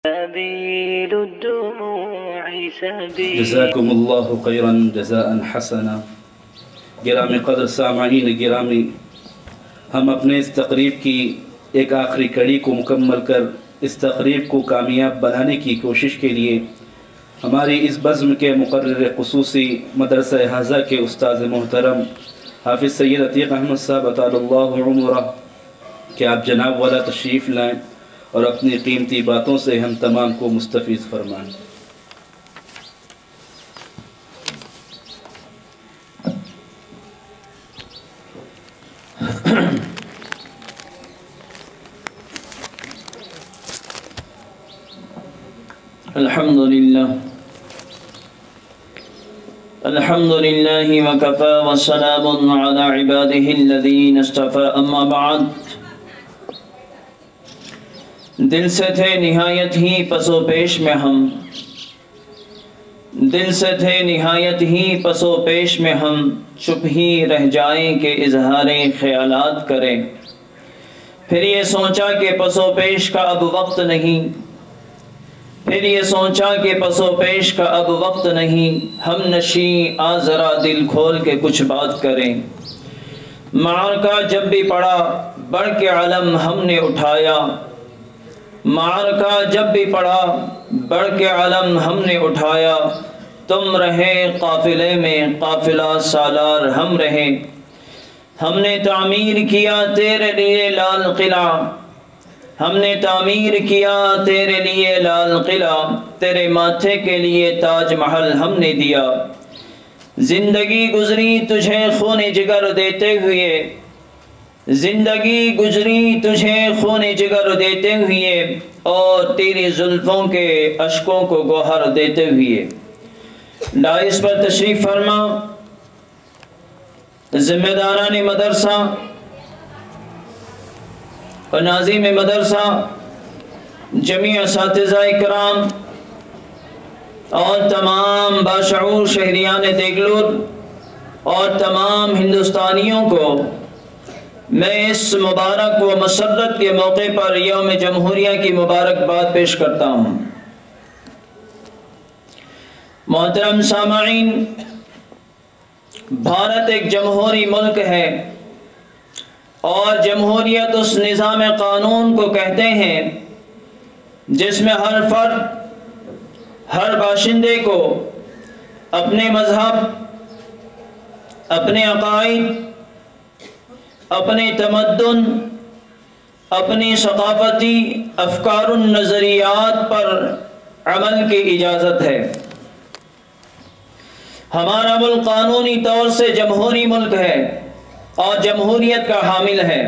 سبيل الدموع سبيل جزاكم اللہ خیرا جزاء حسنا۔ گرامی قدر سامعین گرامی، ہم اپنے اس تقریب کی ایک آخری کڑی کو مکمل کر اس تقریب کو کامیاب بنانے کی کوشش کے لیے ہماری اس بزم کے مقرر خصوصی مدرسہ حاضہ کے استاذ محترم حافظ سید عتیق احمد صاحب اطال اللہ عمرہ کہ آپ جناب والا تشریف لائیں اور اپنی قیمتی باتوں سے ہم تمام کو مستفیض فرمائیں۔ الحمدللہ وکفى وسلام على عباده الذین اصطفى، اما بعد۔ دل سے تھے نہایت ہی پس و پیش میں ہم، دل سے تھے نہایت ہی پس و پیش میں ہم، چپ ہی رہ جائیں کہ اظہار خیالات کریں۔ پھر یہ سوچا کہ پس و پیش کا اب وقت نہیں، پھر یہ سوچا کہ پس و پیش کا اب وقت نہیں، ہم نشیں آ ذرا دل کھول کے کچھ بات کریں۔ معرکہ جب بھی پڑا بڑھ کے علم ہم نے اٹھایا، معرکہ جب بھی پڑا بڑھ کے علم ہم نے اٹھایا، تم رہے قافلے میں قافلہ سالار ہم رہے۔ ہم نے تعمیر کیا تیرے لیے لال قلعہ، ہم نے تعمیر کیا تیرے لیے لال قلعہ، تیرے ماتھے کے لیے تاج محل ہم نے دیا۔ زندگی گزری تجھے خون جگر دیتے ہوئے، زندگی گزری تجھے خون جگر دیتے ہوئے، اور تیری زلفوں کے اشکوں کو گوہر دیتے ہوئے۔ ڈائس پر تشریف فرما ذمہ داران مدرسہ اور ناظم مدرسہ، جمیع اساتذہ کرام اور تمام باشعور شہریان دیگلور اور تمام ہندوستانیوں کو میں اس مبارک و مسرت کے موقع پر یوم جمہوریہ کی مبارکباد پیش کرتا ہوں۔ محترم سامعین، بھارت ایک جمہوری ملک ہے، اور جمہوریت اس نظام قانون کو کہتے ہیں جس میں ہر فرد، ہر باشندے کو اپنے مذہب، اپنے عقائد، اپنے تمدن، اپنی ثقافتی افکار و نظریات پر عمل کی اجازت ہے۔ ہمارا ملک قانونی طور سے جمہوری ملک ہے اور جمہوریت کا حامل ہے۔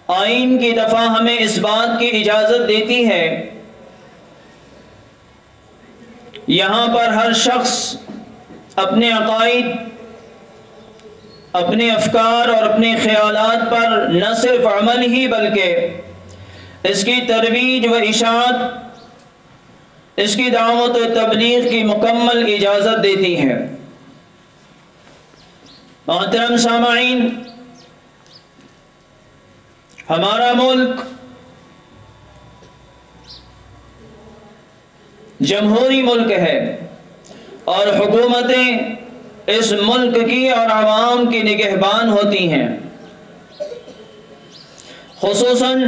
آئین کی دفعہ ہمیں اس بات کی اجازت دیتی ہے یہاں پر ہر شخص اپنے عقائد، اپنے افکار اور اپنے خیالات پر نہ صرف عمل ہی بلکہ اس کی ترویج و اشاعت، اس کی دعوت و تبلیغ کی مکمل اجازت دیتی ہے۔ محترم سامعین، ہمارا ملک جمہوری ملک ہے، اور حکومتیں اس ملک کی اور عوام کی نگہبان ہوتی ہیں۔ خصوصاً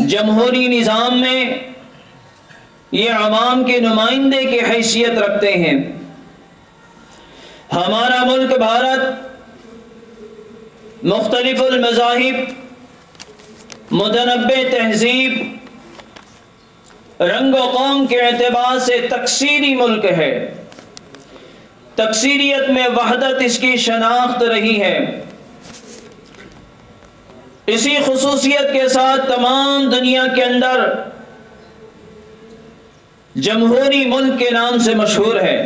جمہوری نظام میں یہ عوام کے نمائندے کی حیثیت رکھتے ہیں۔ ہمارا ملک بھارت مختلف المذاہب، متنوع تہذیب، رنگ و قوم کے اعتبار سے تکثیری ملک ہے۔ تکثیریت میں وحدت اس کی شناخت رہی ہے۔ اسی خصوصیت کے ساتھ تمام دنیا کے اندر جمہوری ملک کے نام سے مشہور ہے۔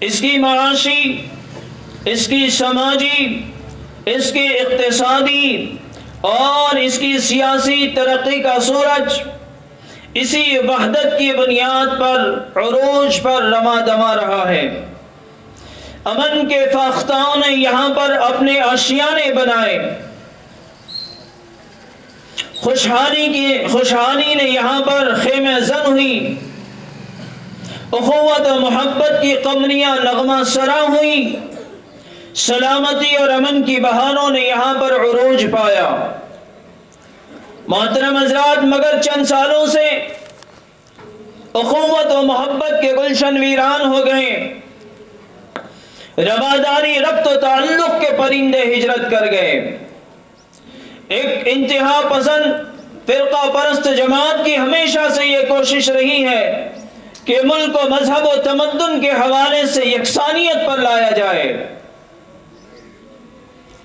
اس کی معاشی، اس کی سماجی، اس کی اقتصادی اور اس کی سیاسی ترقی کا سورج اسی وحدت کی بنیاد پر عروج پر رواں دواں رہا ہے۔ امن کے فاختاؤں نے یہاں پر اپنے آشیانے بنائے، خوشحالی نے یہاں پر خیمہ زن ہوئی، اخوت و محبت کی قمریاں نغمہ سرا ہوئی، سلامتی اور امن کی بہاروں نے یہاں پر عروج پایا۔ محترم حضرات، مگر چند سالوں سے اخوت و محبت کے گلشن ویران ہو گئے، رواداری ربط و تعلق کے پرندے ہجرت کر گئے۔ ایک انتہا پسند فرقہ پرست جماعت کی ہمیشہ سے یہ کوشش رہی ہے کہ ملک و مذہب و تمدن کے حوالے سے یکسانیت پر لایا جائے،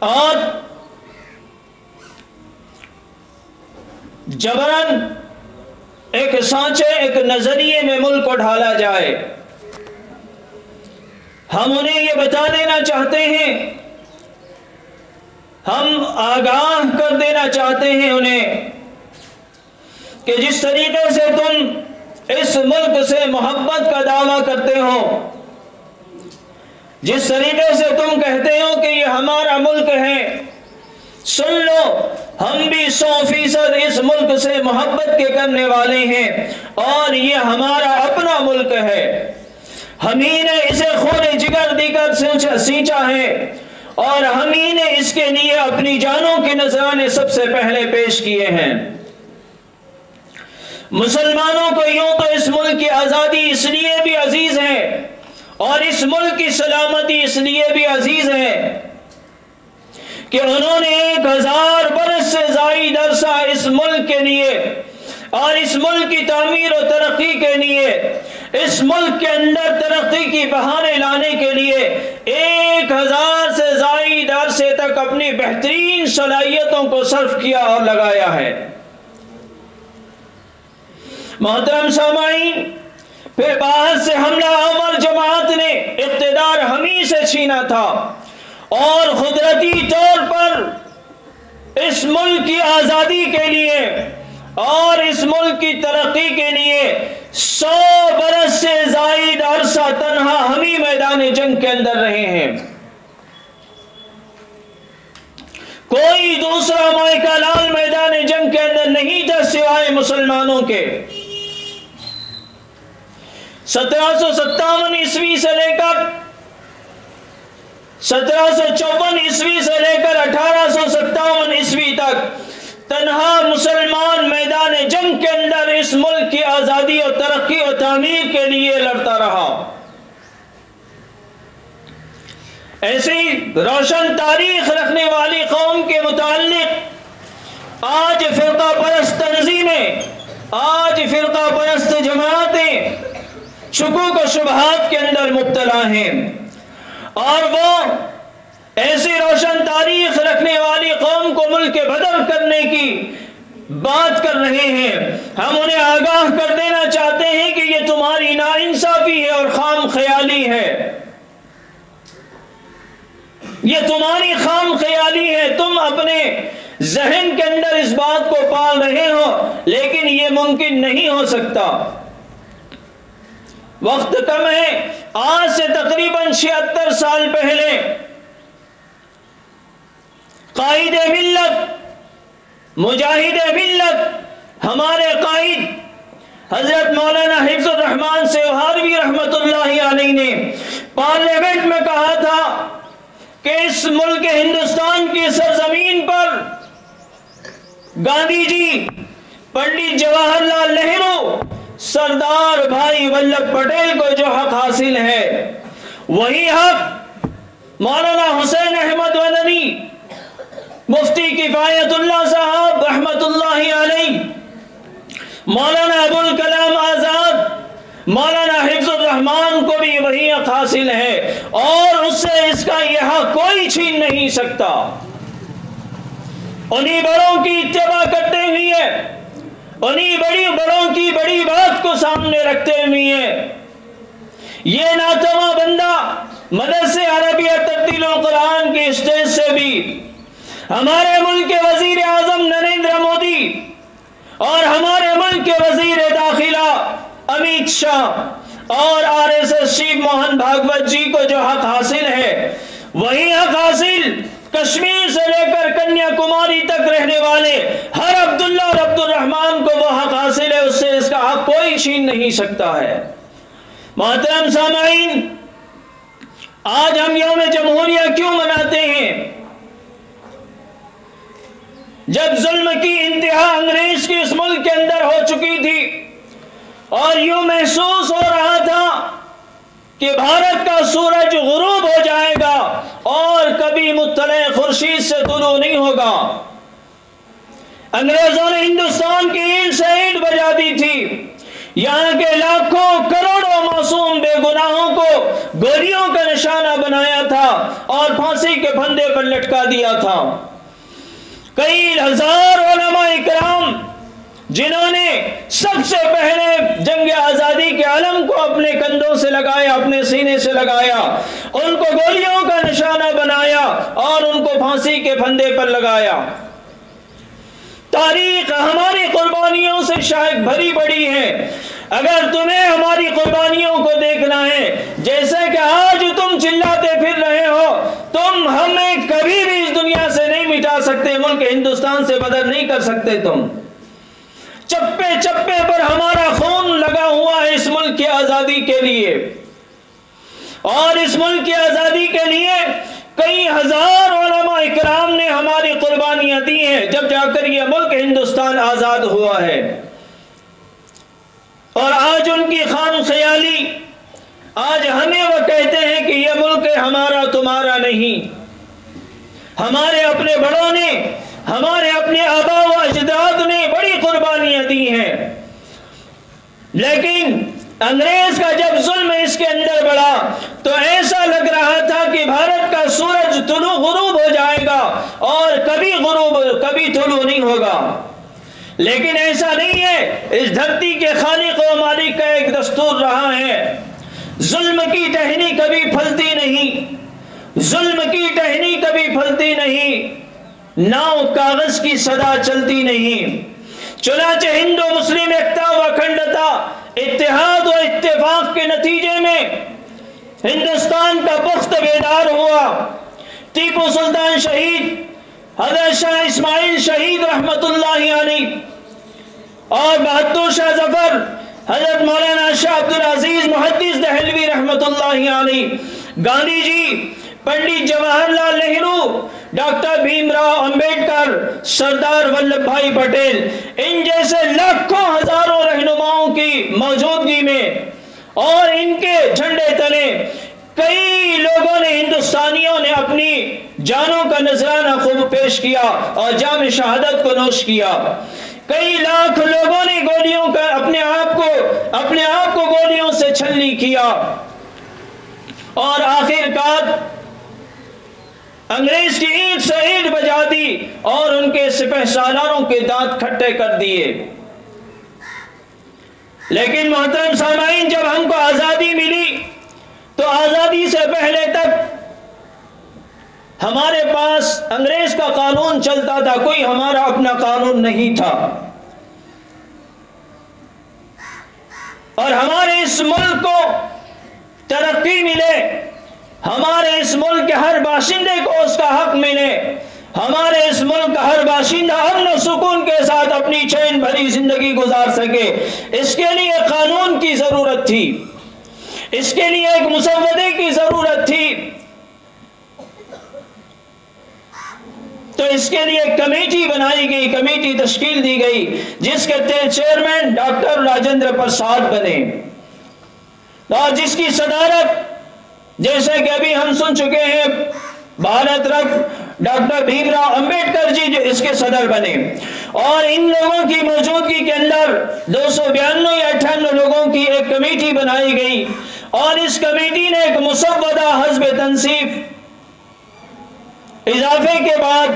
اور جبراً ایک سانچے، ایک نظریے میں ملک کو ڈھالا جائے۔ ہم انہیں یہ بتا دینا چاہتے ہیں، ہم آگاہ کر دینا چاہتے ہیں انہیں کہ جس طریقے سے تم اس ملک سے محبت کا دعویٰ کرتے ہو، جس طریقے سے تم کہتے ہو کہ یہ ہمارا ملک ہے، سن لو، ہم بھی 100% اس ملک سے محبت کے کرنے والے ہیں، اور یہ ہمارا اپنا ملک ہے، ہم ہی نے اسے خون جگر دے کر سینچا ہے، اور ہم ہی نے اس کے لیے اپنی جانوں کے نذرانے سب سے پہلے پیش کیے ہیں۔ مسلمانوں کو یوں تو اس ملک کی آزادی اس لیے بھی عزیز ہے، اور اس ملک کی سلامتی اس لیے بھی عزیز ہے کہ انہوں نے 1000 برس سے زائد عرصہ اس ملک کے لیے اور اس ملک کی تعمیر و ترقی کے لیے، اس ملک کے اندر ترقی کی بہانے لانے کے لیے 1000 سے زائد عرصے تک اپنی بہترین صلاحیتوں کو صرف کیا اور لگایا ہے۔ محترم سامعین، پھر باہر سے حملہ آور جماعت نے اقتدار ہمیں سے چھینا تھا، اور قدرتی طور پر اس ملک کی آزادی کے لیے اور اس ملک کی ترقی کے لیے 100 برس سے زائد عرصہ تنہا ہمیں میدان جنگ کے اندر رہے ہیں۔ کوئی دوسرا مائکہ لال میدان جنگ کے اندر نہیں تھا سوائے مسلمانوں کے۔ 1757 عیسوی سے لے کر 1754 عیسوی سے لے کر 1857 عیسوی تک تنہا مسلمان میدان جنگ کے اندر اس ملک کی آزادی اور ترقی اور تعمیر کے لیے لڑتا رہا۔ ایسی روشن تاریخ رکھنے والی قوم کے متعلق آج فرقہ پرست تنظیمیں، آج فرقہ پرست جماعتیں شکوک و شبہات کے اندر مبتلا ہیں، اور وہ ایسی روشن تاریخ رکھنے والی قوم کو ملک بدر کرنے کی بات کر رہے ہیں۔ ہم انہیں آگاہ کر دینا چاہتے ہیں کہ یہ تمہاری ناانصافی ہے اور خام خیالی ہے، یہ تمہاری خام خیالی ہے۔ تم اپنے ذہن کے اندر اس بات کو پال رہے ہو، لیکن یہ ممکن نہیں ہو سکتا۔ وقت کم ہے، آج سے تقریباً 76 سال پہلے قائد ملت، مجاہد ملت، ہمارے قائد حضرت مولانا حفظ الرحمان سیوہاروی رحمت اللہ علیہ نے پارلیمنٹ میں کہا تھا کہ اس ملک ہندوستان کی سرزمین پر گاندھی جی، پنڈت جواہر لال نہرو، سردار بھائی ولبھ پٹیل کو جو حق حاصل ہے، وہی حق مولانا حسین احمد مدنی، مفتی کفایت اللہ صاحب رحمت اللہ علیہ، مولانا ابوالکلام آزاد، مولانا حفظ الرحمان کو بھی وہی حق حاصل ہے، اور اس سے اس کا یہ حق کوئی چھین نہیں سکتا۔ انہی بڑوں کی اتباع کرتے ہوئے، انہی بڑوں کی بڑی بات کو سامنے رکھتے ہوئے یہ ناتواں بندہ مدرسے عربیہ ترتیل القرآن کے اسٹیج سے بھی ہمارے ملک کے وزیر اعظم نریندر مودی اور ہمارے ملک کے وزیر داخلہ امیت شاہ اور RSS چیف موہن بھاگوت جی کو جو حق حاصل ہے، وہی حق حاصل کشمیر سے لے کر کنیا کماری تک رہنے والے ہر عبداللہ اور عبد الرحمان کو وہ حق حاصل ہے، اس سے اس کا حق کوئی چھین نہیں سکتا ہے۔ محترم سامعین، آج ہم یوم جمہوریہ کیوں مناتے ہیں؟ جب ظلم کی انتہا انگریز کی اس ملک کے اندر ہو چکی تھی اور یوں محسوس ہو رہا تھا کہ بھارت کا سورج غروب ہو جائے گا اور کبھی مطلع خورشید سے طلوع نہیں ہوگا، انگریزوں نے ہندوستان کی اینٹ سے اینٹ بجا دی تھی، یہاں کے لاکھوں کروڑوں معصوم بے گناہوں کو گولیوں کا نشانہ بنایا تھا اور پھانسی کے پھندے پر لٹکا دیا تھا۔ کئی ہزار علماء کرام جنہوں نے سب سے پہلے جنگ آزادی کے علم کو اپنے کندھوں سے لگایا، اپنے سینے سے لگایا، ان کو گولیوں کا نشانہ بنایا اور ان کو پھانسی کے پھندے پر لگایا۔ تاریخ ہماری قربانیوں سے شاید بھری پڑی ہے۔ اگر تمہیں ہماری قربانیوں کو دیکھنا ہے، جیسے کہ آج تم چلاتے پھر رہے ہو، تم ہمیں کبھی بھی اس دنیا سے نہیں مٹا سکتے، ملک ہندوستان سے بدر نہیں کر سکتے۔ تم چپے چپے پر ہمارا خون لگا ہوا ہے اس ملک کی آزادی کے لیے، اور اس ملک کی آزادی کے لیے کئی ہزار علماء اکرام نے ہماری قربانیاں دی ہیں، جب جا کر یہ ملک ہندوستان آزاد ہوا ہے۔ اور آج ان کی خام خیالی، آج ہمیں وہ کہتے ہیں کہ یہ ملک ہمارا تمہارا نہیں۔ ہمارے اپنے بڑوں نے، ہمارے اپنے آباء و اجداد نے بڑی قربانیاں دی ہیں، لیکن انگریز کا جب ظلم اس کے اندر بڑھا تو ایسا لگ رہا تھا کہ بھارت کا سورج طلوع غروب ہو جائے گا اور کبھی غروب کبھی طلوع نہیں ہوگا، لیکن ایسا نہیں ہے۔ اس دھرتی کے خالق و مالک کا ایک دستور رہا ہے، ظلم کی ٹہنی کبھی پھلتی نہیں، ظلم کی ٹہنی کبھی پھلتی نہیں، ناؤ کاغذ کی صدا چلتی نہیں۔ چنانچہ ہندو مسلم ایکتا و اکھنڈتا، اتحاد و اتفاق کے نتیجے میں ہندوستان کا پخت بیدار ہوا۔ ٹیپو سلطان شہید، حضرت شاہ اسماعیل شہید رحمت اللہ علیہ، اور بہادر شاہ ظفر، حضرت مولانا شاہ عبد العزیز محدث دہلوی رحمت اللہ علیہ، گاندھی جی، پنڈت جواہر لال نہرو، ڈاکٹر بھیم راؤ امبیڈکر، سردار ولبھ بھائی پٹیل، ان جیسے لاکھوں ہزاروں رہنماؤں کی موجودگی میں اور ان کے جھنڈے تلے کئی لوگوں نے، ہندوستانیوں نے اپنی جانوں کا نذرانہ خوب پیش کیا اور جام شہادت کو نوش کیا۔ کئی لاکھ لوگوں نے گولیوں کا اپنے آپ کو گولیوں سے چھلنی کیا، اور آخرکار انگریز کی اینٹ سے اینٹ بجا دی اور ان کے سپہ سالاروں کے دانت کھٹے کر دیے۔ لیکن محترم سامعین، جب ہم کو آزادی ملی تو آزادی سے پہلے تک ہمارے پاس انگریز کا قانون چلتا تھا، کوئی ہمارا اپنا قانون نہیں تھا، اور ہمارے اس ملک کو ترقی ملے، ہمارے اس ملک کے ہر باشندے کو اس کا حق ملے، ہمارے اس ملک کا ہر باشندہ امن و سکون کے ساتھ اپنی چین بھری زندگی گزار سکے، اس کے لیے قانون کی ضرورت تھی، اس کے لیے ایک مسودے کی ضرورت تھی۔ تو اس کے لیے کمیٹی بنائی گئی، کمیٹی تشکیل دی گئی، جس کے چیئرمین ڈاکٹر راجندر پرساد بنے، اور جس کی صدارت، جیسے کہ ابھی ہم سن چکے ہیں، بھارت رتن ڈاکٹر بھیم راؤ امبیڈکر جی جو اس کے صدر بنے، اور ان لوگوں کی موجودگی کے اندر 292 یا 98 لوگوں کی ایک کمیٹی بنائی گئی، اور اس کمیٹی نے ایک مسودہ حزب تنصیف اضافے کے بعد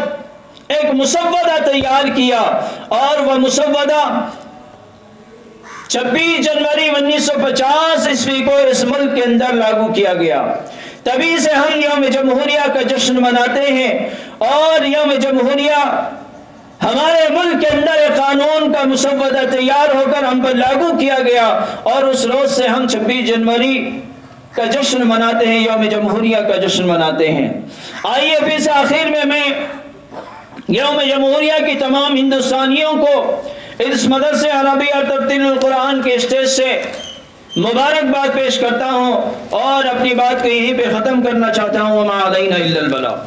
ایک مسودہ تیار کیا، اور وہ مسودہ 26 جنوری 1950 عیسوی کو اس ملک کے اندر لاگو کیا گیا۔ تبھی سے ہم یوم جمہوریہ کا جشن مناتے ہیں، اور یوم جمہوریہ ہمارے ملک کے اندر ایک قانون کا مسودہ تیار ہو کر ہم پر لاگو کیا گیا، اور اس روز سے ہم 26 جنوری کا جشن مناتے ہیں، یوم جمہوریہ کا جشن مناتے ہیں۔ آئیے پھر سے آخر میں یوم جمہوریہ کی تمام ہندوستانیوں کو اس مدرسے عربیہ ترتیل القرآن کے اسٹیج سے مبارکباد پیش کرتا ہوں اور اپنی بات کو یہیں پہ ختم کرنا چاہتا ہوں۔ وما علینا الا البلاغ۔